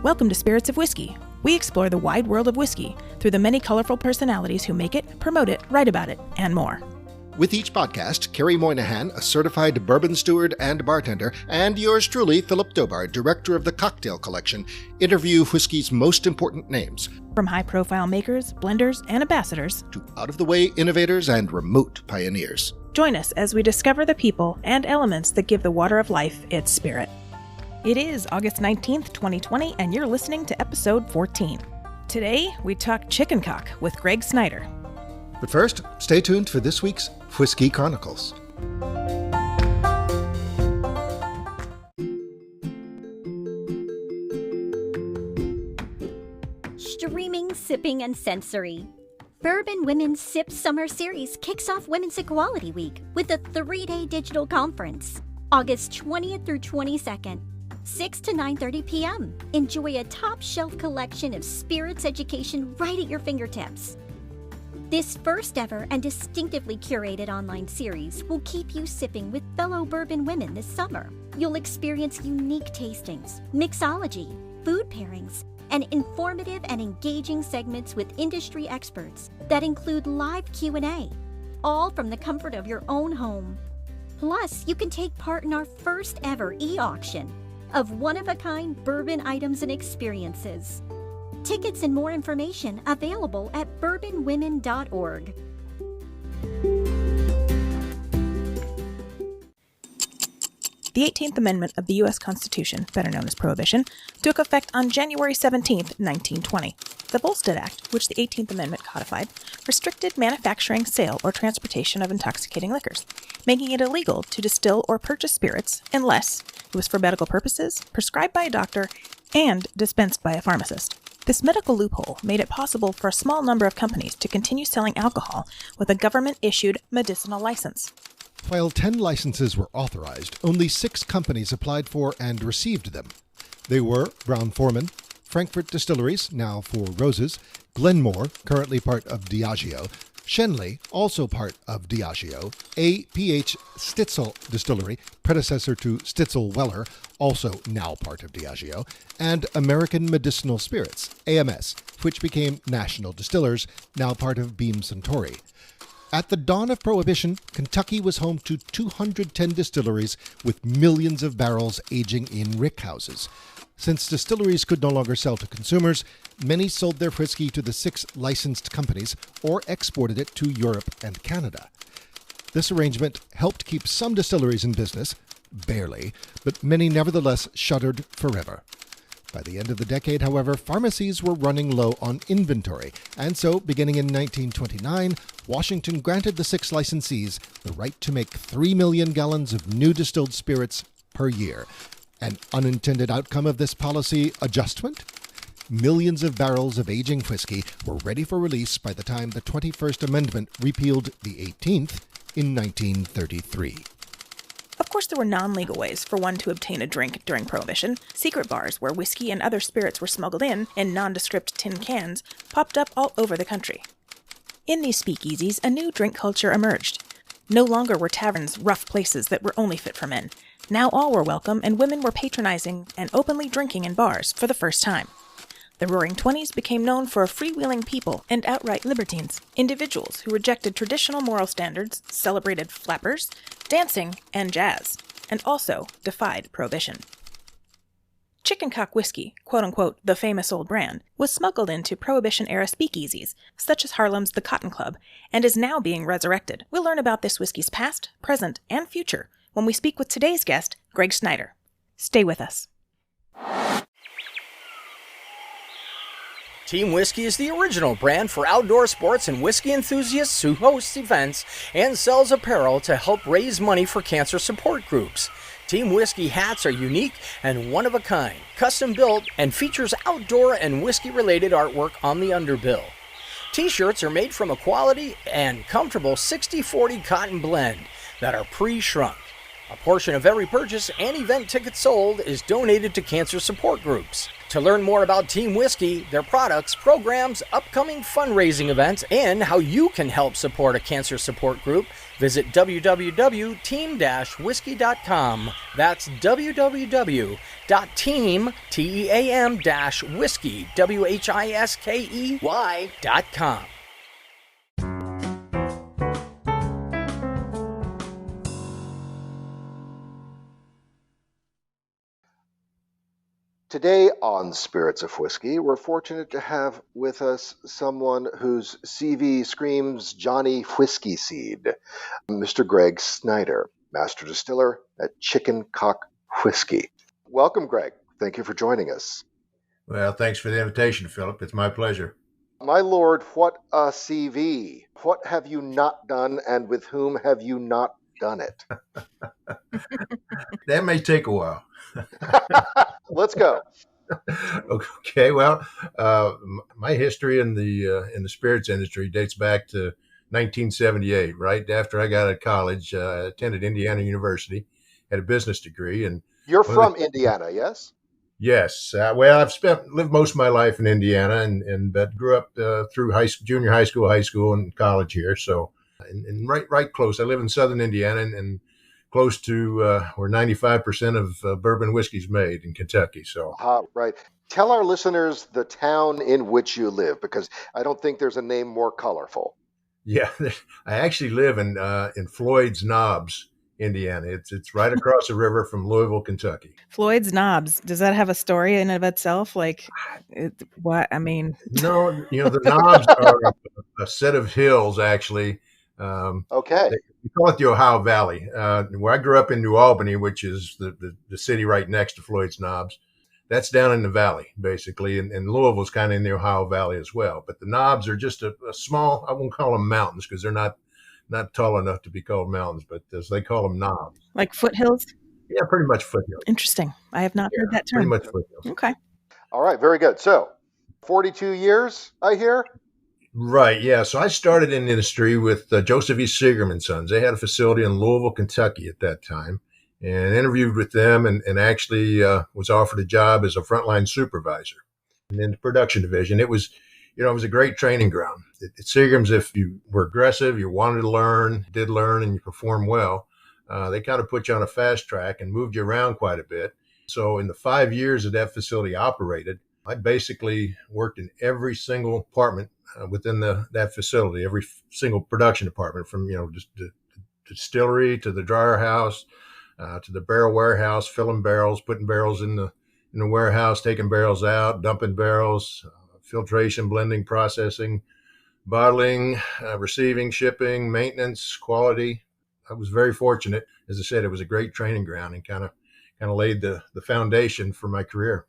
Welcome to Spirits of Whiskey. We explore the wide world of whiskey through the many colorful personalities who make it, promote it, write about it, and more. With each podcast, Kerry Moynahan, a certified bourbon steward and bartender, and yours truly, Philip Dobard, director of the cocktail collection, interview whiskey's most important names. From high-profile makers, blenders, and ambassadors, to out-of-the-way innovators and remote pioneers. Join us as we discover the people and elements that give the water of life its spirit. It is August 19th, 2020, and you're listening to episode 14. Today, we talk chicken cock with Gregg Snyder. But first, stay tuned for this week's Whiskey Chronicles. Streaming, sipping, and sensory. Bourbon Women's Sip Summer Series kicks off Women's Equality Week with a 3-day digital conference, August 20th through 22nd. 6 to 9:30 p.m. Enjoy a top-shelf collection of spirits education right at your fingertips. This first ever and distinctively curated online series will keep you sipping with fellow bourbon women this summer. You'll experience unique tastings, mixology, food pairings, and informative and engaging segments with industry experts that include live Q&A, all from the comfort of your own home. Plus, you can take part in our first ever e-auction of one-of-a-kind bourbon items and experiences. Tickets and more information available at bourbonwomen.org. The 18th Amendment of the U.S. Constitution, better known as Prohibition, took effect on January 17, 1920. The Volstead Act, which the 18th Amendment codified, restricted manufacturing, sale, or transportation of intoxicating liquors, making it illegal to distill or purchase spirits unless it was for medical purposes, prescribed by a doctor, and dispensed by a pharmacist. This medical loophole made it possible for a small number of companies to continue selling alcohol with a government-issued medicinal license. While 10 licenses were authorized, only 6 companies applied for and received them. They were Brown-Forman, Frankfurt Distilleries, now Four Roses, Glenmore, currently part of Diageo, Shenley, also part of Diageo, A.P.H. Stitzel Distillery, predecessor to Stitzel Weller, also now part of Diageo, and American Medicinal Spirits, AMS, which became National Distillers, now part of Beam Suntory. At the dawn of Prohibition, Kentucky was home to 210 distilleries with millions of barrels aging in rickhouses. Since distilleries could no longer sell to consumers, many sold their whiskey to the 6 licensed companies or exported it to Europe and Canada. This arrangement helped keep some distilleries in business, barely, but many nevertheless shuttered forever. By the end of the decade, however, pharmacies were running low on inventory, and so, beginning in 1929, Washington granted the 6 licensees the right to make 3 million gallons of new distilled spirits per year. An unintended outcome of this policy adjustment? Millions of barrels of aging whiskey were ready for release by the time the 21st Amendment repealed the 18th in 1933. Of course, there were non-legal ways for one to obtain a drink during Prohibition. Secret bars where whiskey and other spirits were smuggled in nondescript tin cans popped up all over the country. In these speakeasies, a new drink culture emerged. No longer were taverns rough places that were only fit for men. Now all were welcome, and women were patronizing and openly drinking in bars for the first time. The Roaring Twenties became known for a freewheeling people and outright libertines, individuals who rejected traditional moral standards, celebrated flappers, dancing, and jazz, and also defied prohibition. Chicken cock whiskey, quote-unquote the famous old brand, was smuggled into Prohibition-era speakeasies, such as Harlem's The Cotton Club, and is now being resurrected. We'll learn about this whiskey's past, present, and future when we speak with today's guest, Gregg Snyder. Stay with us. Team Whiskey is the original brand for outdoor sports and whiskey enthusiasts who hosts events and sells apparel to help raise money for cancer support groups. Team Whiskey hats are unique and one of a kind, custom built, and features outdoor and whiskey-related artwork on the underbill. T-shirts are made from a quality and comfortable 60-40 cotton blend that are pre-shrunk. A portion of every purchase and event ticket sold is donated to cancer support groups. To learn more about Team Whiskey, their products, programs, upcoming fundraising events, and how you can help support a cancer support group, visit www.team-whiskey.com. That's www.team-whiskey, WHISKEY.com. Today on Spirits of Whiskey, we're fortunate to have with us someone whose CV screams Johnny Whiskey Seed, Mr. Gregg Snyder, Master Distiller at Chicken Cock Whiskey. Welcome, Gregg. Thank you for joining us. Well, thanks for the invitation, Philip. It's my pleasure. My lord, what a CV. What have you not done, and with whom have you not done it? That may take a while. Let's go. Okay, well, my history in the spirits industry dates back to 1978. Right after I got out of college, I attended Indiana University, had a business degree, and You're from Indiana, yes? yes, well, I've lived most of my life in Indiana, but grew up through junior high school, and college here. So, and right close. I live in southern Indiana, and close to where 95% of bourbon whiskey is made in Kentucky. So, Right. Tell our listeners the town in which you live, because I don't think there's a name more colorful. yeah, I actually live in Floyd's Knobs, Indiana. It's right across the river from Louisville, Kentucky. Floyd's Knobs. Does that have a story in and of itself? Like, what? I mean, No, the Knobs are a set of hills, actually. Okay. We call it the Ohio Valley. Where I grew up in New Albany, which is the city right next to Floyd's Knobs, that's down in the valley, basically. And Louisville's kind of in the Ohio Valley as well. But the Knobs are just a small, I won't call them mountains because they're not tall enough to be called mountains, but as they call them, knobs. like foothills? Yeah, pretty much foothills. Interesting. I have not heard that term. Pretty much foothills. Okay. All right. Very good. So, 42 years, I hear? Right, yeah. So I started in the industry with Joseph E. Seagram and Sons. They had a facility in Louisville, Kentucky at that time, and interviewed with them and actually was offered a job as a frontline supervisor. And in the production division, it was a great training ground. At Seagram's, if you were aggressive, you wanted to did learn, and you performed well, they kind of put you on a fast track and moved you around quite a bit. So in the 5 years that facility operated, I basically worked in every single department within that facility, every single production department, from just the distillery to the dryer house to the barrel warehouse, filling barrels, putting barrels in the warehouse, taking barrels out, dumping barrels, filtration, blending, processing, bottling, receiving, shipping, maintenance, quality. I was very fortunate. As I said, it was a great training ground and kind of laid the foundation for my career.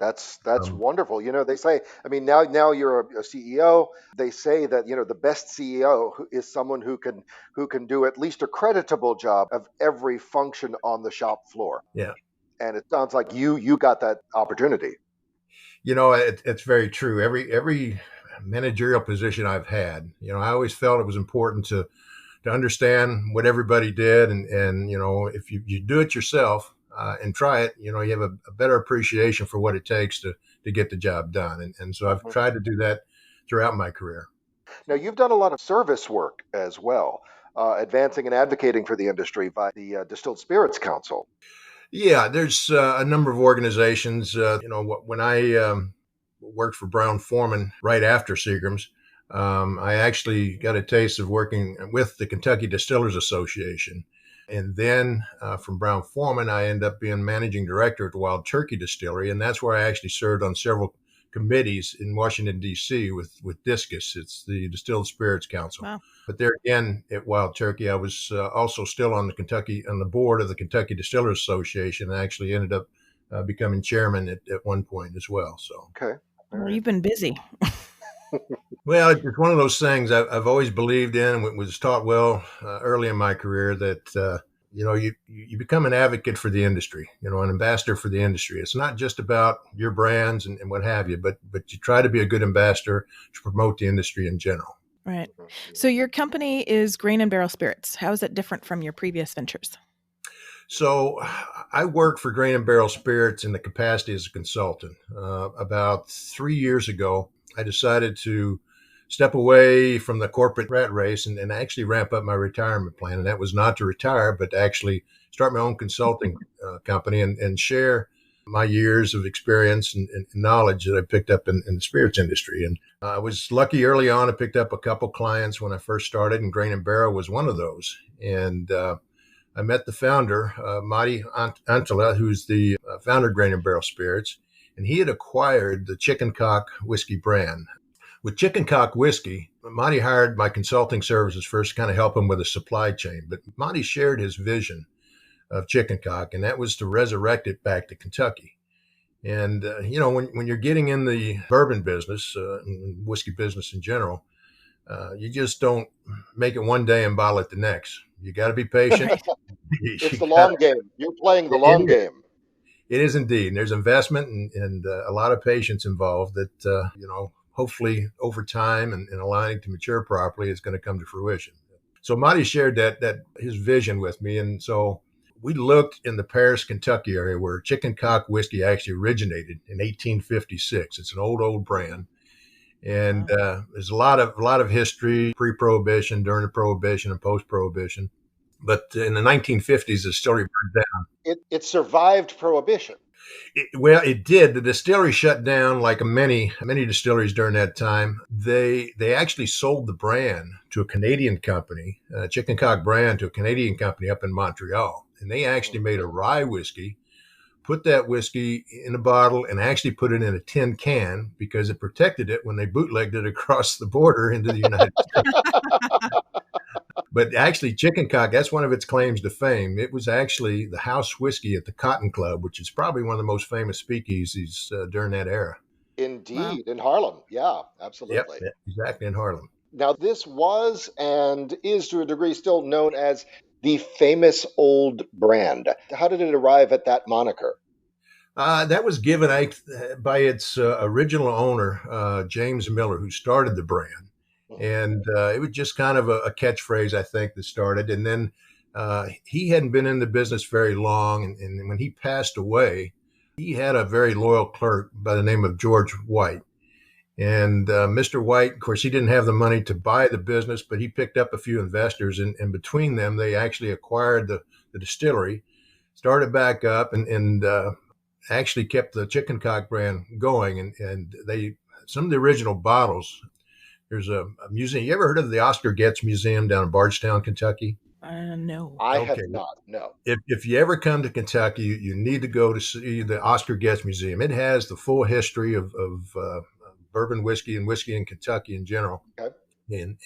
That's wonderful. They say, I mean, now you're a CEO. They say that, the best CEO is someone who can do at least a creditable job of every function on the shop floor. Yeah. And it sounds like you got that opportunity. It's very true. Every managerial position I've had, I always felt it was important to understand what everybody did. And if you do it yourself, and try it, you have a better appreciation for what it takes to get the job done. And so I've tried to do that throughout my career. Now, you've done a lot of service work as well, advancing and advocating for the industry by the Distilled Spirits Council. Yeah, there's a number of organizations. When I worked for Brown-Forman right after Seagram's, I actually got a taste of working with the Kentucky Distillers Association. And then from Brown-Forman, I ended up being managing director at the Wild Turkey Distillery. And that's where I actually served on several committees in Washington, D.C. with DISCUS. It's the Distilled Spirits Council. Wow. But there again, at Wild Turkey, I was also still on the board of the Kentucky Distillers Association. I actually ended up becoming chairman at one point as well. So, okay. Well, you've been busy. Well, it's one of those things I've always believed in. It was taught well early in my career that, you become an advocate for the industry, an ambassador for the industry. It's not just about your brands and what have you, but you try to be a good ambassador to promote the industry in general. Right. So your company is Grain and Barrel Spirits. How is it different from your previous ventures? So I worked for Grain and Barrel Spirits in the capacity as a consultant. About 3 years ago, I decided to step away from the corporate rat race and actually ramp up my retirement plan. And that was not to retire, but to actually start my own consulting company and share my years of experience and knowledge that I picked up in the spirits industry. And I was lucky early on. I picked up a couple clients when I first started, and Grain and Barrel was one of those. And I met the founder, Marty Antela, who's the founder of Grain and Barrel Spirits, and he had acquired the Chicken Cock whiskey brand. With Chicken Cock whiskey, Marty hired my consulting services first to kind of help him with the supply chain. But Marty shared his vision of Chicken Cock, and that was to resurrect it back to Kentucky. And, when you're getting in the bourbon business, and whiskey business in general, you just don't make it one day and bottle it the next. You got to be patient. Right. It's the long game. You're playing the long game. It is indeed. And there's investment and a lot of patience involved that, hopefully over time and aligning to mature properly is going to come to fruition. So Marty shared that his vision with me. And so we looked in the Paris, Kentucky area where Chicken Cock whiskey actually originated in 1856. It's an old brand. And there's a lot of history, pre-Prohibition, during the Prohibition, and post-Prohibition. But in the 1950s, the distillery burned down. It survived Prohibition. It did. The distillery shut down, like many distilleries during that time. They actually sold the brand to a Canadian company, Chicken Cock brand, to a Canadian company up in Montreal. And they actually made a rye whiskey, put that whiskey in a bottle, and actually put it in a tin can because it protected it when they bootlegged it across the border into the United States. But actually, Chicken Cock, that's one of its claims to fame. It was actually the house whiskey at the Cotton Club, which is probably one of the most famous speakeasies during that era. Indeed. Wow. In Harlem. Yeah, absolutely. Yep, exactly, in Harlem. Now, this was and is to a degree still known as the famous old brand. How did it arrive at that moniker? That was given by its original owner, James Miller, who started the brand. And it was just kind of a catchphrase, I think, that started. And then he hadn't been in the business very long. And when he passed away, he had a very loyal clerk by the name of George White. And Mr. White, of course, he didn't have the money to buy the business, but he picked up a few investors. And between them, they actually acquired the distillery, started back up, and actually kept the Chicken Cock brand going. And some of the original bottles. There's a museum. You ever heard of the Oscar Getz Museum down in Bardstown, Kentucky? No. I have not, no. If you ever come to Kentucky, you need to go to see the Oscar Getz Museum. It has the full history of bourbon whiskey and whiskey in Kentucky in general. Okay. And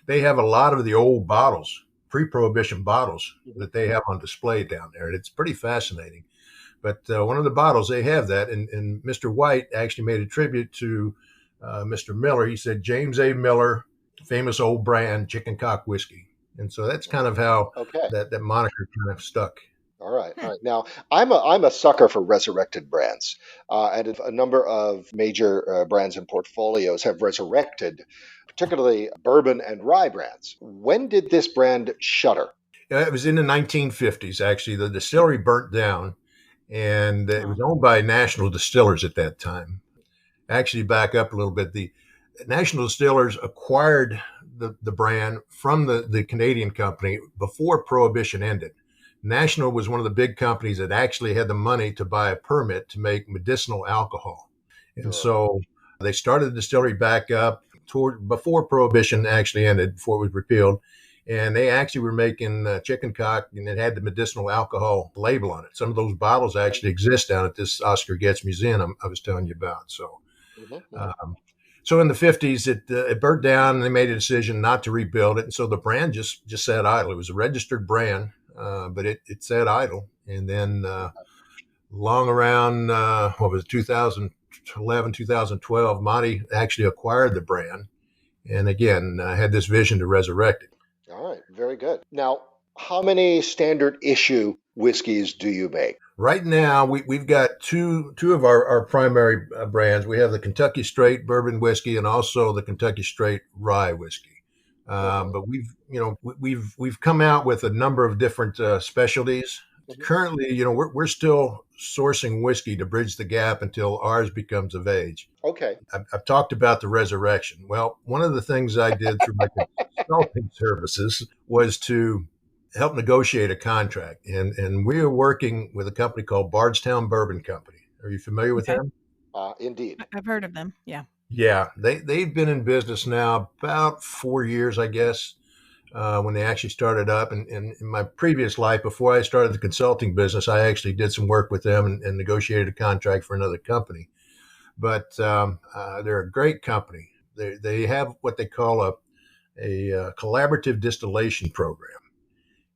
they have a lot of the old bottles, pre-Prohibition bottles that they have on display down there. And it's pretty fascinating. But one of the bottles, they have that. And Mr. White actually made a tribute to Mr. Miller. He said, James A. Miller, famous old brand, Chicken Cock whiskey. And so that's kind of how that moniker kind of stuck. All right. Now, I'm a sucker for resurrected brands, and a number of major brands and portfolios have resurrected, particularly bourbon and rye brands. When did this brand shutter? It was in the 1950s, actually. The distillery burnt down, and it was owned by National Distillers at that time. Actually, back up a little bit, the National Distillers acquired the brand from the Canadian company before Prohibition ended. National was one of the big companies that actually had the money to buy a permit to make medicinal alcohol. And so they started the distillery back up before Prohibition actually ended, before it was repealed. And they actually were making Chicken Cock, and it had the medicinal alcohol label on it. Some of those bottles actually exist down at this Oscar Getz Museum I was telling you about. So, so in the 50s, it burnt down, and they made a decision not to rebuild it. And so the brand just sat idle. It was a registered brand, but it sat idle. And then long around, 2011, 2012, Monty actually acquired the brand. And again, had this vision to resurrect it. All right. Very good. Now, how many standard issue whiskeys do you make? Right now, we've got two of our primary brands. We have the Kentucky Straight Bourbon Whiskey and also the Kentucky Straight Rye Whiskey. But we've come out with a number of different specialties. Currently, we're still sourcing whiskey to bridge the gap until ours becomes of age. Okay. I've talked about the resurrection. Well, one of the things I did through my consulting services was to help negotiate a contract. And we are working with a company called Bardstown Bourbon Company. Are you familiar with them? Indeed. I've heard of them. Yeah. Yeah, they've been in business now about 4 years, I guess, when they actually started up. And in my previous life, before I started the consulting business, I actually did some work with them and negotiated a contract for another company. But they're a great company. They have what they call a collaborative distillation program.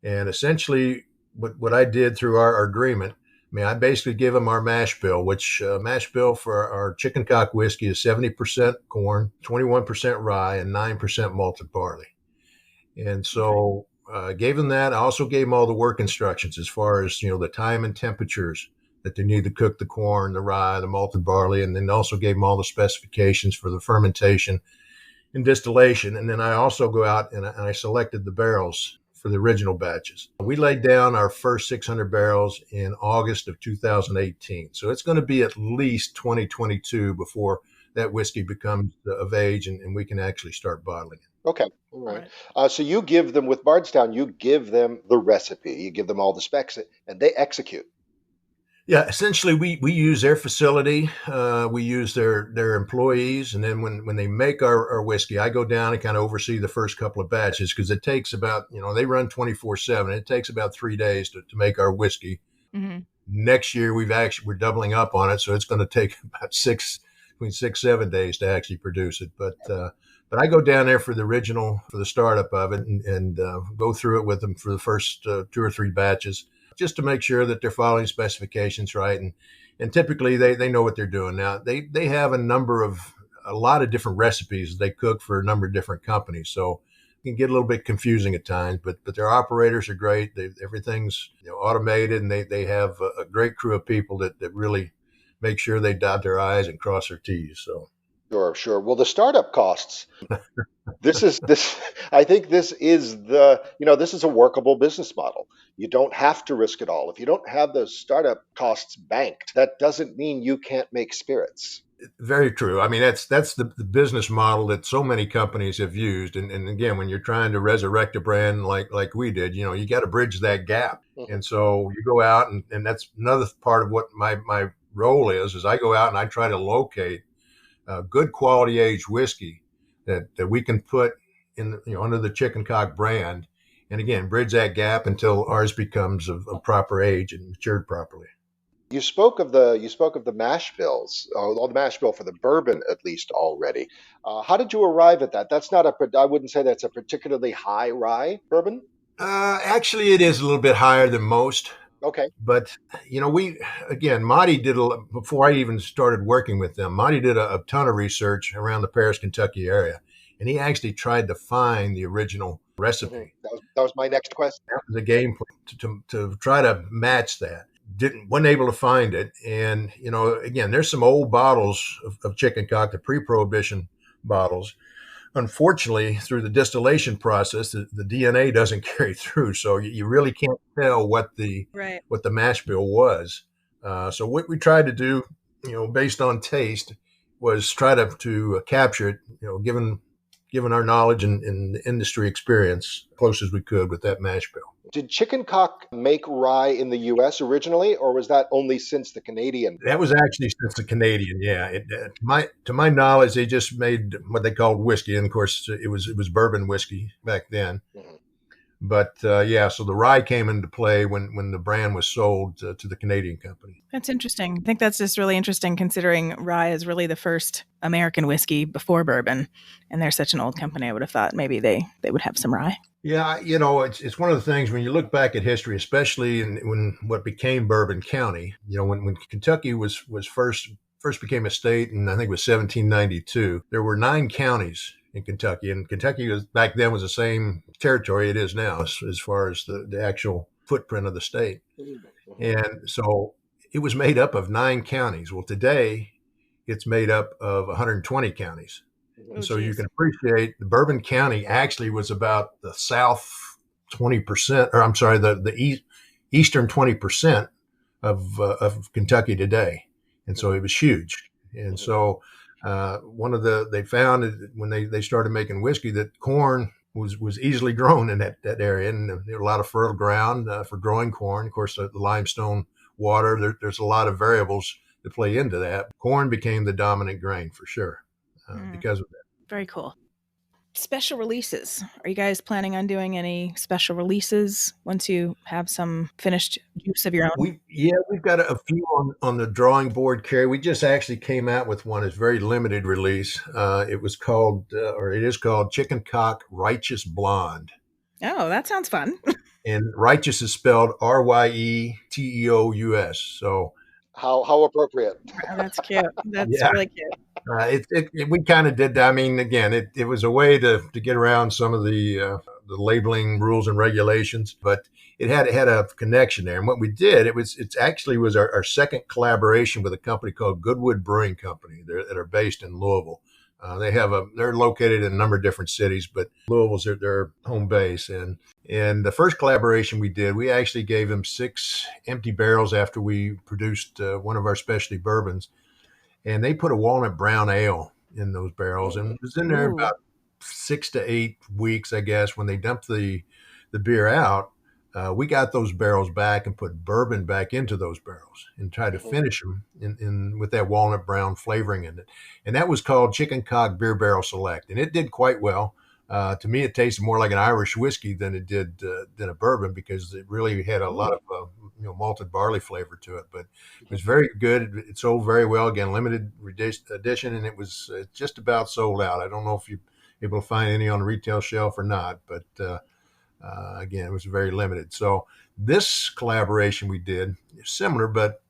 And essentially, what I did through our agreement, I basically give them our mash bill, which mash bill for our chicken cock whiskey is 70% corn, 21% rye, and 9% malted barley. And so I gave them that. I also gave them all the work instructions as far as, the time and temperatures that they need to cook the corn, the rye, the malted barley, and then also gave them all the specifications for the fermentation and distillation. And then I also go out and I selected the barrels for the original batches. We laid down our first 600 barrels in August of 2018. So it's going to be at least 2022 before that whiskey becomes of age and we can actually start bottling it. Okay. All right. So you give them, with Bardstown, you give them the recipe, you give them all the specs, and they execute. Yeah, essentially we use their facility, we use their employees, and then when they make our whiskey, I go down and kind of oversee the first couple of batches because it takes about, they run 24/7. It takes about 3 days to make our whiskey. Mm-hmm. Next year we're doubling up on it, so it's going to take about between 6-7 days to actually produce it. But I go down there for the startup of it and go through it with them for the first 2 or 3 batches, just to make sure that they're following specifications right. And typically they know what they're doing. Now they have a lot of different recipes they cook for a number of different companies. So it can get a little bit confusing at times, but their operators are great. Everything's automated, and they have a great crew of people that really make sure they dot their I's and cross their T's. So. Sure. Well, the startup costs. I think this is this is a workable business model. You don't have to risk it all. If you don't have those startup costs banked, that doesn't mean you can't make spirits. Very true. That's the business model that so many companies have used. And again, when you're trying to resurrect a brand like we did, you got to bridge that gap. Mm-hmm. And so you go out and that's another part of what my role is I go out and I try to locate good quality aged whiskey that we can put in, under the Chicken Cock brand, and again bridge that gap until ours becomes of proper age and matured properly. You spoke of the mash bills, or the mash bill for the bourbon at least already. How did you arrive at that? That's not I wouldn't say that's a particularly high rye bourbon. Actually, it is a little bit higher than most. Okay. But, Marty before I even started working with them, Marty did a ton of research around the Paris, Kentucky area. And he actually tried to find the original recipe. Mm-hmm. That was my next question. That was the game plan to try to match that. Wasn't able to find it. And, again, there's some old bottles of chicken cock, the pre-Prohibition bottles. Unfortunately, through the distillation process, the DNA doesn't carry through, so you really can't tell what the mash bill was. So what we tried to do, based on taste, was try to capture it, given our knowledge and industry experience, close as we could with that mash bill. Did Chicken Cock make rye in the U.S. originally, or was that only since the Canadian? That was actually since the Canadian, yeah. To my knowledge, they just made what they called whiskey, and of course, it was bourbon whiskey back then. Mm-hmm. But so the rye came into play when the brand was sold to the Canadian company. That's interesting. I think that's just really interesting, considering rye is really the first American whiskey before bourbon, and they're such an old company. I would have thought maybe they would have some rye. Yeah, it's one of the things when you look back at history, especially when what became Bourbon County. When Kentucky was first became a state, and I think it was 1792. There were 9 counties in Kentucky, and Kentucky back then was the same territory it is now as far as the actual footprint of the state. And so it was made up of 9 counties. Well, today it's made up of 120 counties. Oh, So you geez. can appreciate the Bourbon County actually was about the south 20%, or I'm sorry, the eastern 20% of Kentucky today. And so it was huge. And so they found when they started making whiskey that corn was easily grown in that area. And there were a lot of fertile ground for growing corn. Of course, the limestone water, there's a lot of variables that play into that. Corn became the dominant grain for sure because of that. Very cool. Special releases. Are you guys planning on doing any special releases once you have some finished juice of your own? We've got a few on the drawing board, Kerry. We just actually came out with one. It's very limited release. It was called, or it is called Chicken Cock Righteous Blonde. Oh, that sounds fun. And righteous is spelled Ryeteous. So How appropriate. Oh, that's cute. That's Yeah. really cute. We kind of did that. I mean, again, it was a way to get around some of the labeling rules and regulations, but it had a connection there. And what we did, it actually was our second collaboration with a company called Goodwood Brewing Company that are based in Louisville. They're located in a number of different cities, but Louisville's their home base. And the first collaboration we did, we actually gave them 6 empty barrels after we produced one of our specialty bourbons. And they put a walnut brown ale in those barrels, and it was in there about 6 to 8 weeks, I guess. When they dumped the beer out, we got those barrels back and put bourbon back into those barrels and tried to finish them in with that walnut brown flavoring in it. And that was called Chicken Cock Beer Barrel Select, and it did quite well. To me, it tasted more like an Irish whiskey than it did than a bourbon, because it really had a lot of malted barley flavor to it. But it was very good. It sold very well. Again, limited edition, and it was just about sold out. I don't know if you're able to find any on the retail shelf or not, but again, it was very limited. So this collaboration we did is similar, but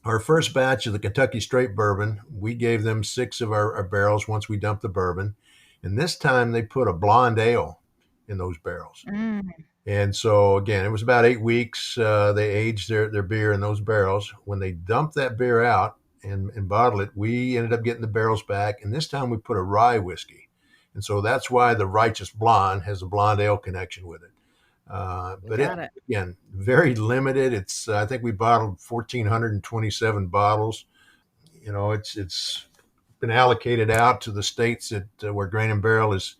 our first batch of the Kentucky Straight Bourbon, we gave them 6 of our barrels once we dumped the bourbon. And this time they put a blonde ale in those barrels. And so, again, it was about 8 weeks. They aged their beer in those barrels. When they dumped that beer out and bottled it, we ended up getting the barrels back. And this time we put a rye whiskey. And so that's why the Righteous Blonde has a blonde ale connection with it. But again, very limited. It's I think we bottled 1,427 bottles. It's been allocated out to the states where Grain and Barrel is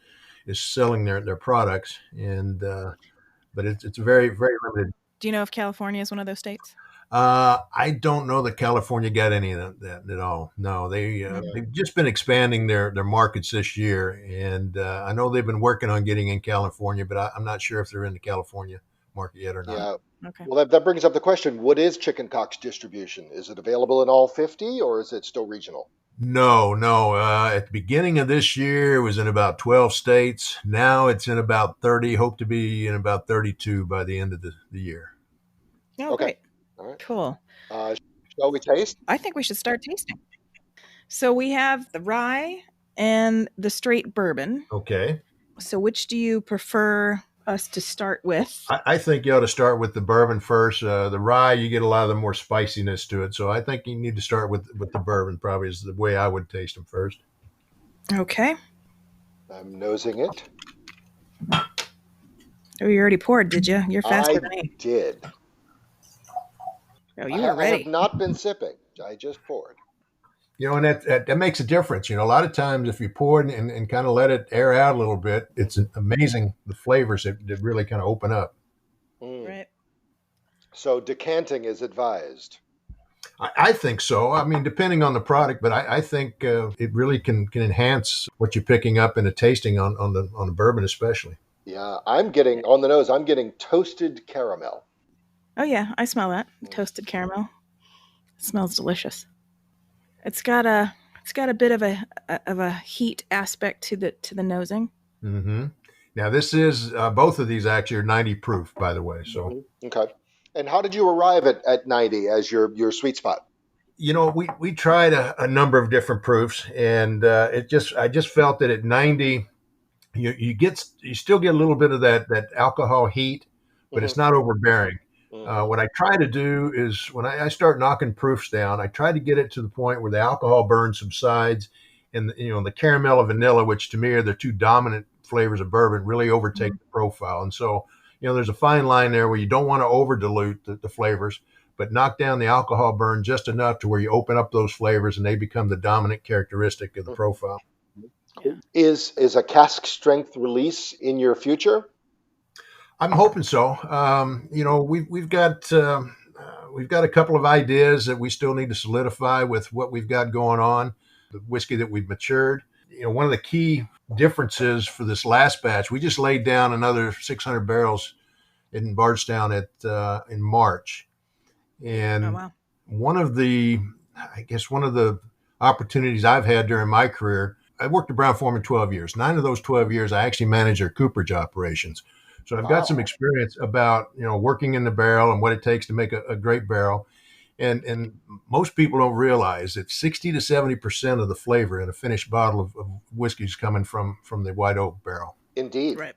selling their products, and but it's very, very limited. Do you know if California is one of those states? I don't know that California got any of that at all. No, they've just been expanding their markets this year, and I know they've been working on getting in California, but I'm not sure if they're in the California market yet or not. Yeah. Okay. Well, that brings up the question: what is Chicken Cock's distribution? Is it available in all 50, or is it still regional? No. At the beginning of this year, it was in about 12 states. Now it's in about 30. Hope to be in about 32 by the end of the year. Oh, Okay. great. All right. Cool. Shall we taste? I think we should start tasting. So we have the rye and the straight bourbon. Okay. So which do you prefer us to start with? I think you ought to start with the bourbon first. The rye, you get a lot of the more spiciness to it. So I think you need to start with the bourbon, probably is the way I would taste them first. Okay. I'm nosing it. Oh, you already poured, did you? You're faster I than me. did. Oh, you were I ready. have not been sipping. I just poured. And that makes a difference. A lot of times if you pour it and kind of let it air out a little bit, it's amazing the flavors that really kind of open up. Right. So decanting is advised. I think so. I mean, depending on the product, but I think it really can enhance what you're picking up in a tasting on the bourbon especially. Yeah, I'm getting on the nose. I'm getting toasted caramel. Oh yeah, I smell that. Toasted caramel. It smells delicious. It's got a bit of a heat aspect to the nosing. Mm-hmm. Now this is both of these actually are 90 proof, by the way. So Okay. And how did you arrive at 90 as your sweet spot? We tried a number of different proofs, and I just felt that at 90 you still get a little bit of that alcohol heat, but it's not overbearing. What I try to do is when I start knocking proofs down, I try to get it to the point where the alcohol burn subsides and the caramel and vanilla, which to me are the two dominant flavors of bourbon, really overtake the profile. And so, there's a fine line there where you don't want to over dilute the flavors, but knock down the alcohol burn just enough to where you open up those flavors and they become the dominant characteristic of the profile. Is a cask strength release in your future? I'm hoping so. We've got a couple of ideas that we still need to solidify with what we've got going on, the whiskey that we've matured. One of the key differences for this last batch, we just laid down another 600 barrels in Bardstown in March. And one of the opportunities I've had during my career, I worked at Brown-Forman 12 years. 9 of those 12 years, I actually managed their cooperage operations. So I've got some experience about, working in the barrel and what it takes to make a great barrel. And most people don't realize that 60 to 70% of the flavor in a finished bottle of whiskey is coming from the white oak barrel. Indeed. Right.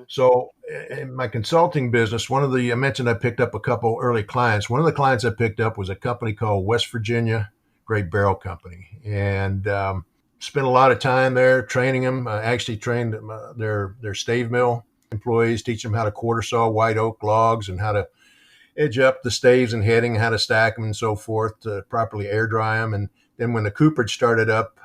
So in my consulting business, I mentioned I picked up a couple early clients. One of the clients I picked up was a company called West Virginia Great Barrel Company. And spent a lot of time there training them. I actually trained their stave mill employees, teaching them how to quarter saw white oak logs and how to edge up the staves and heading, how to stack them and so forth to properly air dry them. And then when the cooperage started up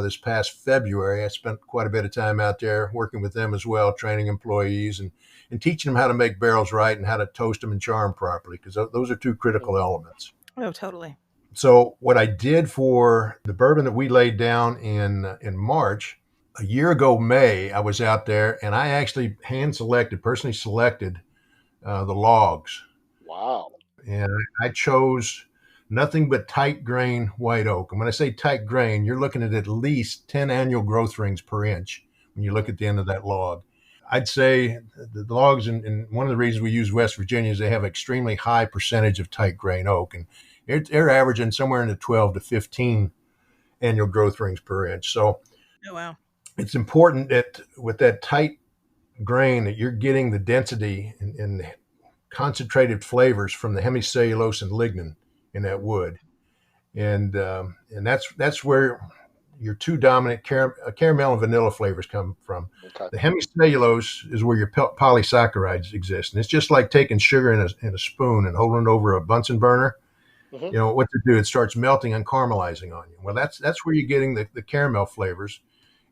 this past February, I spent quite a bit of time out there working with them as well, training employees and teaching them how to make barrels right and how to toast them and char them properly, because those are two critical elements. Oh, totally. So what I did for the bourbon that we laid down in March, a year ago May, I was out there and I actually personally selected the logs. Wow. And I chose nothing but tight grain white oak. And when I say tight grain, you're looking at least 10 annual growth rings per inch when you look at the end of that log. I'd say the logs, and one of the reasons we use West Virginia is they have extremely high percentage of tight grain oak. And they're averaging somewhere in the 12 to 15 annual growth rings per inch. So it's important that with that tight grain that you're getting the density and concentrated flavors from the hemicellulose and lignin in that wood. And that's where your two dominant caramel and vanilla flavors come from. Okay. The hemicellulose is where your polysaccharides exist. And it's just like taking sugar in a spoon and holding it over a Bunsen burner. Mm-hmm. What to do, it starts melting and caramelizing on you. Well, that's where you're getting the caramel flavors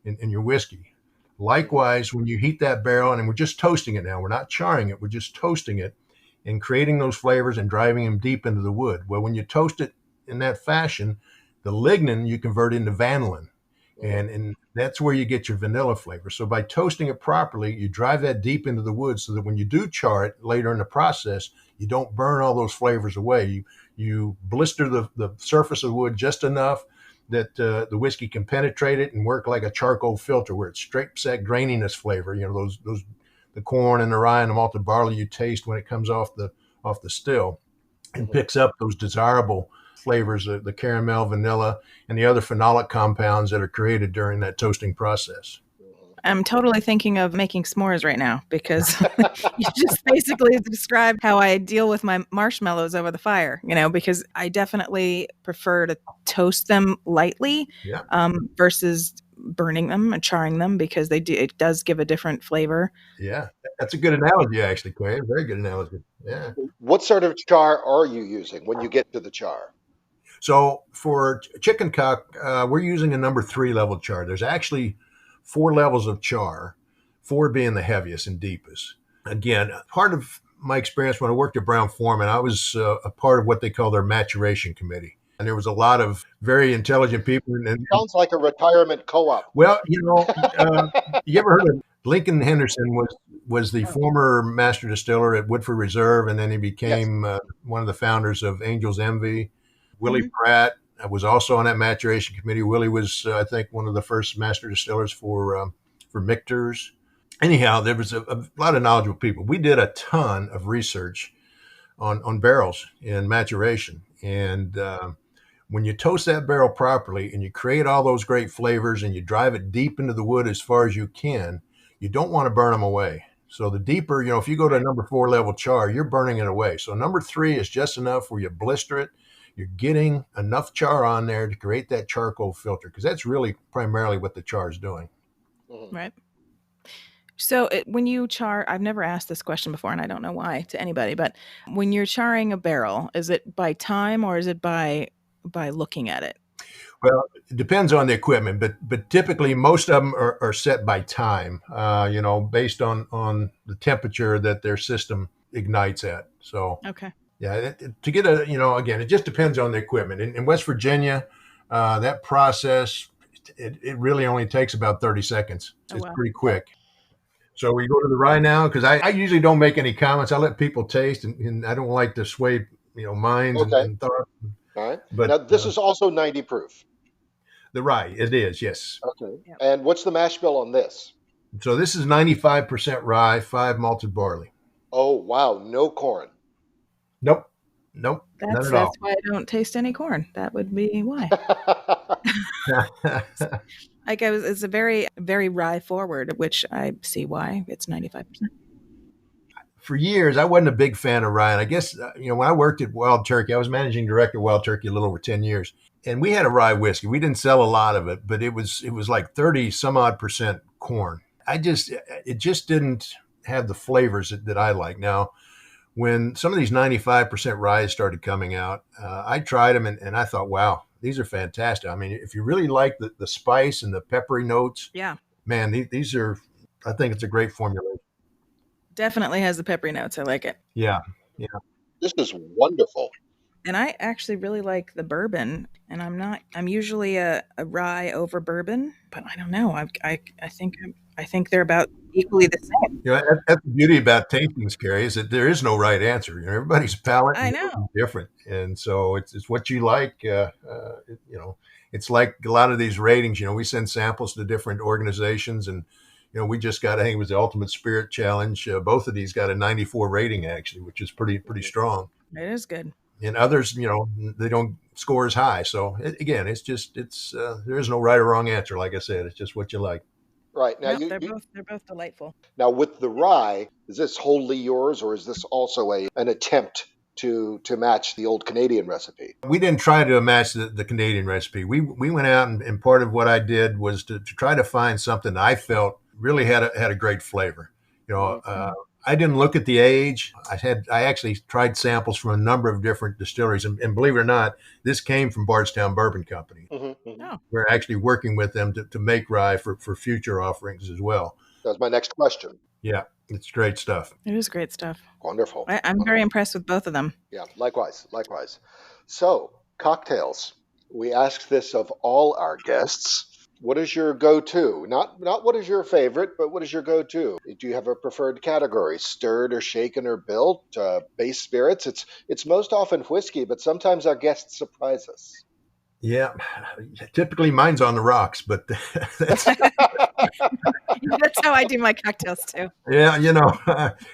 in your whiskey. Likewise, when you heat that barrel, and we're just toasting it now, we're not charring it, we're just toasting it and creating those flavors and driving them deep into the wood. Well, when you toast it in that fashion, the lignin you convert into vanillin, and that's where you get your vanilla flavor. So by toasting it properly, you drive that deep into the wood so that when you do char it later in the process, you don't burn all those flavors away. You blister the surface of the wood just enough that the whiskey can penetrate it and work like a charcoal filter where it strips that graininess flavor. Those the corn and the rye and the malted barley you taste when it comes off the still, and picks up those desirable flavors, the caramel, vanilla, and the other phenolic compounds that are created during that toasting process. I'm totally thinking of making s'mores right now, because you just basically described how I deal with my marshmallows over the fire, because I definitely prefer to toast them lightly versus burning them and charring them, because it does give a different flavor. Yeah, that's a good analogy, actually, Quay. Very good analogy. Yeah. What sort of char are you using when you get to the char? So for chicken cock, we're using a number 3 level char. There's actually 4 levels of char, 4 being the heaviest and deepest. Again, part of my experience when I worked at Brown-Forman, I was a part of what they call their maturation committee. And there was a lot of very intelligent people. Sounds like a retirement co-op. Well, you ever heard of Lincoln Henderson was the former master distiller at Woodford Reserve, and then he became one of the founders of Angel's Envy. Willie Pratt was also on that maturation committee. Willie was, I think, one of the first master distillers for Michter's. Anyhow, there was a lot of knowledgeable people. We did a ton of research on barrels in maturation. And when you toast that barrel properly and you create all those great flavors and you drive it deep into the wood as far as you can, you don't want to burn them away. So the deeper, if you go to a number 4 level char, you're burning it away. So number 3 is just enough where you blister it you're getting enough char on there to create that charcoal filter, because that's really primarily what the char is doing. Mhm. Right. So when you char, I've never asked this question before, and I don't know why to anybody, but when you're charring a barrel, is it by time or is it by looking at it? Well, it depends on the equipment, but typically most of them are set by time, based on the temperature that their system ignites at. So Okay. yeah, to get again, it just depends on the equipment. In West Virginia, that process, it really only takes about 30 seconds. Oh, It's wow. pretty quick. So we go to the rye now, because I usually don't make any comments. I let people taste, and I don't like to sway minds Okay. and thoughts. All right. But Now, this is also 90 proof. the rye, it is, yes. Okay. Yeah. And what's the mash bill on this? So this is 95% rye, 5 malted barley. Oh, wow. No corn. Nope, none at all. That's why I don't taste any corn. That would be why. It's a very, very rye forward, which I see why it's 95%. For years, I wasn't a big fan of rye. And I guess, when I worked at Wild Turkey, I was managing director of Wild Turkey a little over 10 years. And we had a rye whiskey. We didn't sell a lot of it, but it was like 30 some odd percent corn. It just didn't have the flavors that I like. Now, when some of these 95% rye started coming out, I tried them and I thought, wow, these are fantastic. I mean, if you really like the spice and the peppery notes, Yeah. man, these are, I think it's a great formulation. Definitely has the peppery notes. I like it. Yeah. This is wonderful. And I actually really like the bourbon, and I'm usually a rye over bourbon, but I don't know. I think they're about equally the same. That's the beauty about tastings, Kerry, is that there is no right answer. Everybody's palate I is know. different, and so it's what you like. It's like a lot of these ratings. We send samples to different organizations, and we just got, I think it was the Ultimate Spirit Challenge. Both of these got a 94 rating actually, which is pretty strong. It is good. And others, they don't score as high. So again, it's there is no right or wrong answer. Like I said, it's just what you like. Right. Now, Nope, they're both delightful. now with the rye, is this wholly yours, or is this also an attempt to match the old Canadian recipe? We didn't try to match the Canadian recipe. We went out and part of what I did was to try to find something that I felt really had a great flavor. I didn't look at the age. I actually tried samples from a number of different distilleries, and believe it or not, this came from Bardstown Bourbon Company. Mm-hmm, mm-hmm. Oh, We're actually working with them to make rye for future offerings as well. That's my next question. Yeah, it's great stuff. it is great stuff. Wonderful. I'm very impressed with both of them. Yeah, likewise. So, cocktails. We ask this of all our guests. What is your go-to? Not what is your favorite, but what is your go-to? Do you have a preferred category? Stirred or shaken or built? Base spirits? It's most often whiskey, but sometimes our guests surprise us. Yeah, typically mine's on the rocks, but that's, That's how I do my cocktails too. yeah,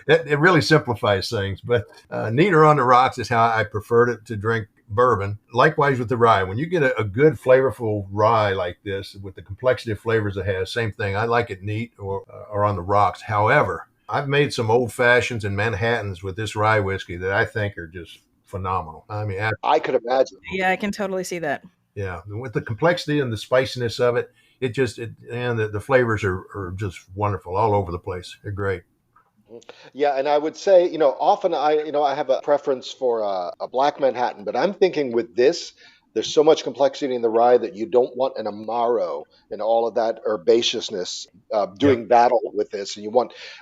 it really simplifies things. But neater on the rocks is how I prefer to drink bourbon. Likewise with the rye. When you get a good flavorful rye like this with the complexity of flavors it has, same thing. I like it neat or on the rocks. However, I've made some old fashions and Manhattans with this rye whiskey that I think are just phenomenal. I mean, I could imagine. Yeah, I can totally see that. yeah, with the complexity and the spiciness of it, and the flavors are just wonderful all over the place. They're great. Yeah, and I would say, often I have a preference for a black Manhattan, but I'm thinking with this, there's so much complexity in the rye that you don't want an Amaro and all of that herbaceousness doing battle with this. And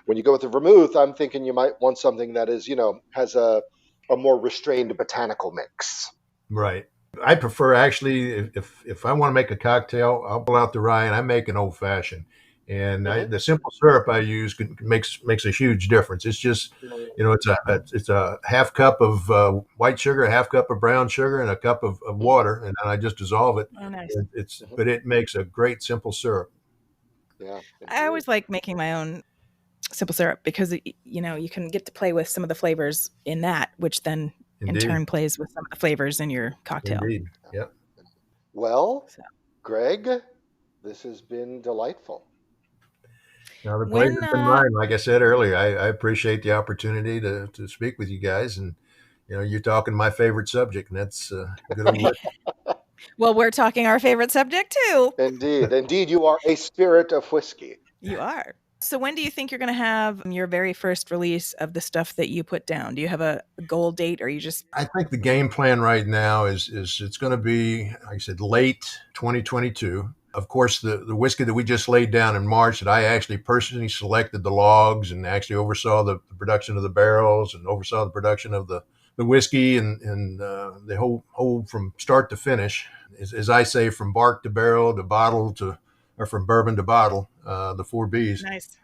when you go with the vermouth, I'm thinking you might want something that is, has a more restrained botanical mix. Right. I prefer actually if I want to make a cocktail, I'll pull out the rye and I make an old fashioned. And the simple syrup I use makes a huge difference. It's just, it's a half cup of white sugar, a half cup of brown sugar, and a cup of water, and then I just dissolve it. Oh, nice. But it makes a great simple syrup. Yeah. I always like making my own simple syrup because you can get to play with some of the flavors in that, which then Indeed. in turn plays with some of the flavors in your cocktail. Indeed. Yep. Well, Greg, this has been delightful. Now, the pleasure's been mine. Like I said earlier, I appreciate the opportunity to speak with you guys. And, you're talking my favorite subject, and that's good old whiskey. Well, we're talking our favorite subject too. Indeed, you are a spirit of whiskey. You are. So when do you think you're going to have your very first release of the stuff that you put down? Do you have a goal date, or you just... I think the game plan right now is it's going to be, like I said, late 2022. Of course, the whiskey that we just laid down in March, that I actually personally selected the logs and actually oversaw the production of the barrels and oversaw the production of the whiskey and the whole from start to finish, as I say, from bark to barrel to bottle or from bourbon to bottle, the 4 Bs. Nice.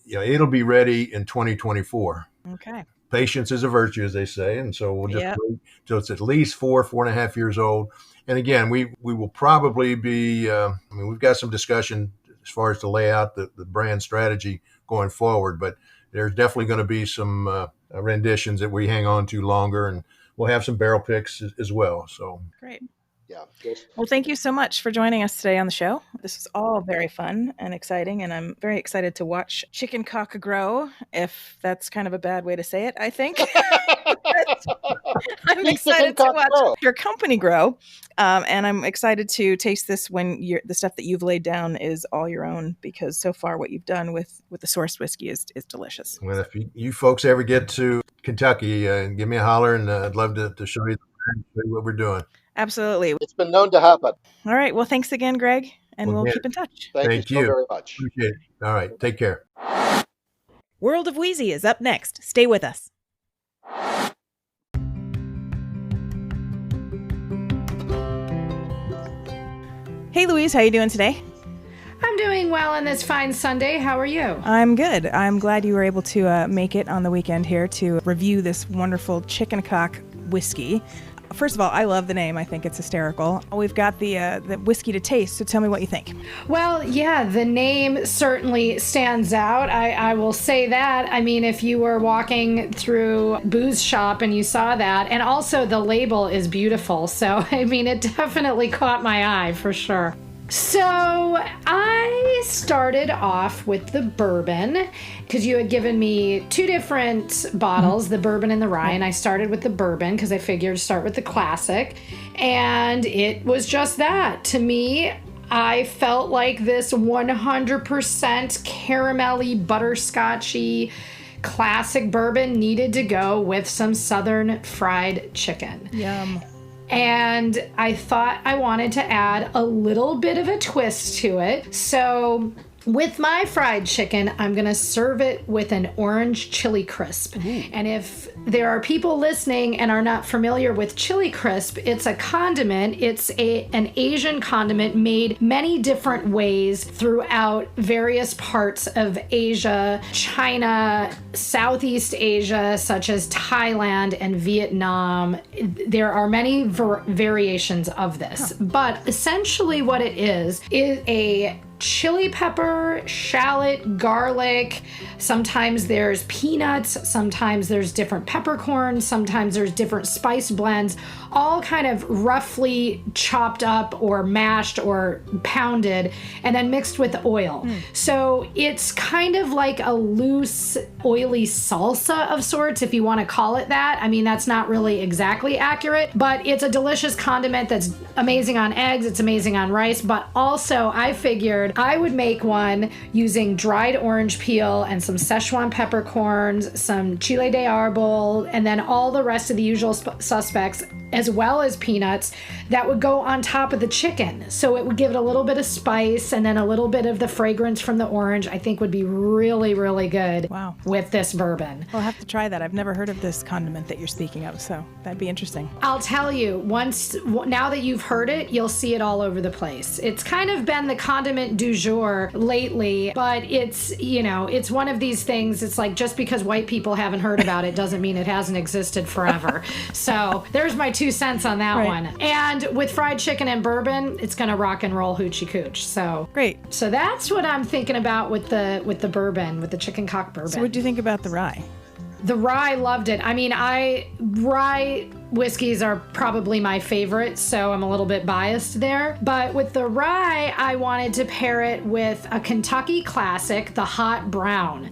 It'll be ready in 2024. Okay. Patience is a virtue, as they say. And so we'll just wait till it's at least 4.5 years old. And again, we will probably be, we've got some discussion as far as to lay out the brand strategy going forward, but there's definitely going to be some renditions that we hang on to longer, and we'll have some barrel picks as well. So great. Yeah. Well, thank you so much for joining us today on the show. This was all very fun and exciting, and I'm very excited to watch chicken cock grow, if that's kind of a bad way to say it, I think. I'm excited to watch your company grow, and I'm excited to taste this when the stuff that you've laid down is all your own, because so far what you've done with the sourced whiskey is delicious. Well, if you folks ever get to Kentucky, give me a holler, and I'd love to show you what we're doing. Absolutely. It's been known to happen. All right. Well, thanks again, Greg, and we'll keep in touch. Thank you so very much. Appreciate it. All right. Take care. World of Wheezy is up next. Stay with us. Hey, Louise, how you doing today? I'm doing well on this fine Sunday. How are you? I'm good. I'm glad you were able to make it on the weekend here to review this wonderful chicken cock whiskey. First of all, I love the name. I think it's hysterical. We've got the whiskey to taste, so tell me what you think. Well, yeah, the name certainly stands out. I will say that. I mean, if you were walking through booze shop and you saw that, and also the label is beautiful. So, I mean, it definitely caught my eye for sure. So I started off with the bourbon because you had given me 2 different bottles, the bourbon and the rye, and I started with the bourbon because I figured start with the classic, and it was just that. To me, I felt like this 100% caramelly, butterscotchy classic bourbon needed to go with some southern fried chicken. Yum. And I thought I wanted to add a little bit of a twist to it. So with my fried chicken, I'm going to serve it with an orange chili crisp. And if there are people listening and are not familiar with chili crisp, it's a condiment. It's an Asian condiment made many different ways throughout various parts of Asia, China, Southeast Asia, such as Thailand and Vietnam. There are many variations of this, but essentially what it is a chili pepper, shallot, garlic. Sometimes there's peanuts. Sometimes there's different peppercorns. Sometimes there's different spice blends, all kind of roughly chopped up or mashed or pounded and then mixed with oil. So it's kind of like a loose, oily salsa of sorts, if you want to call it that. I mean, that's not really exactly accurate, but it's a delicious condiment that's amazing on eggs. It's amazing on rice, but also I figured I would make one using dried orange peel and some Szechuan peppercorns, some chile de árbol, and then all the rest of the usual suspects, as well as peanuts, that would go on top of the chicken. So it would give it a little bit of spice and then a little bit of the fragrance from the orange. I think would be really, really good with this bourbon. I'll have to try that. I've never heard of this condiment that you're speaking of, so that'd be interesting. I'll tell you, now that you've heard it, you'll see it all over the place. It's kind of been the condiment du jour lately, but it's one of these things. It's like, just because white people haven't heard about it doesn't mean it hasn't existed forever. So there's my 2 cents on that one. And with fried chicken and bourbon, it's gonna rock and roll hoochie cooch. So great. So that's what I'm thinking about with the bourbon, with the chicken cock bourbon. So what do you think about the rye? The rye, loved it. I mean, rye whiskeys are probably my favorite, so I'm a little bit biased there. But with the rye, I wanted to pair it with a Kentucky classic, the Hot Brown,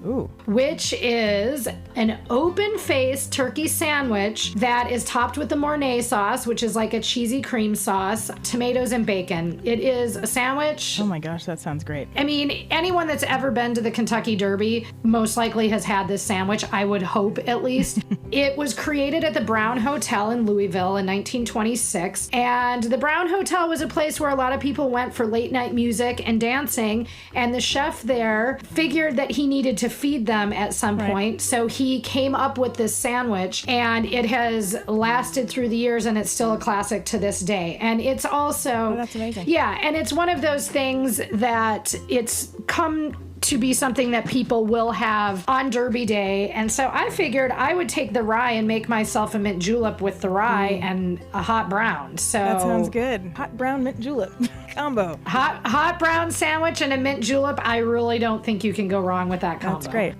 which is an open-faced turkey sandwich that is topped with the Mornay sauce, which is like a cheesy cream sauce, tomatoes and bacon. It is a sandwich. Oh my gosh, that sounds great. I mean, anyone that's ever been to the Kentucky Derby most likely has had this sandwich, I would hope at least. It was created at the Brown Hotel in Louisville in 1926, and the Brown Hotel was a place where a lot of people went for late night music and dancing, and the chef there figured that he needed to feed them at some point, so he came up with this sandwich, and it has lasted through the years, and it's still a classic to this day. And it's also... Oh, that's amazing. Yeah, and it's one of those things that it's come to be something that people will have on Derby Day. And so I figured I would take the rye and make myself a mint julep with the rye and a hot brown. So that sounds good. Hot brown mint julep combo. Hot brown sandwich and a mint julep. I really don't think you can go wrong with that combo. That's great.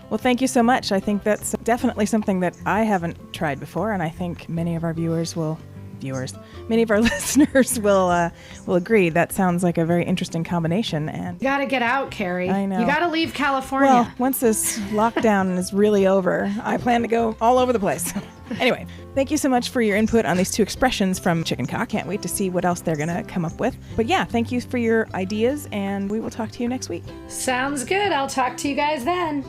Well, thank you so much. I think that's definitely something that I haven't tried before, and I think many of our many of our listeners will agree. That sounds like a very interesting combination. And you got to get out, Kerry. I know. You got to leave California. Well, once this lockdown is really over, I plan to go all over the place. Anyway, thank you so much for your input on these two expressions from Chicken Cock. Can't wait to see what else they're going to come up with. But yeah, thank you for your ideas, and we will talk to you next week. Sounds good. I'll talk to you guys then.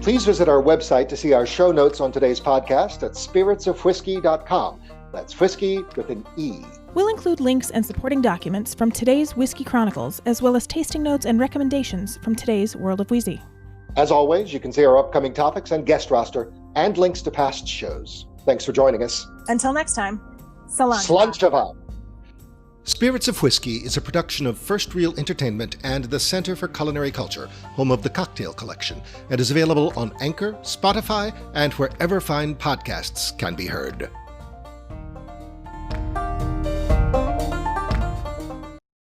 Please visit our website to see our show notes on today's podcast at spiritsofwhiskey.com. That's whiskey with an E. We'll include links and supporting documents from today's Whiskey Chronicles, as well as tasting notes and recommendations from today's World of Wheezy. As always, you can see our upcoming topics and guest roster and links to past shows. Thanks for joining us. Until next time, so long. Slàinte. Spirits of Whiskey is a production of First Reel Entertainment and the Center for Culinary Culture, home of the Cocktail Collection, and is available on Anchor, Spotify, and wherever fine podcasts can be heard.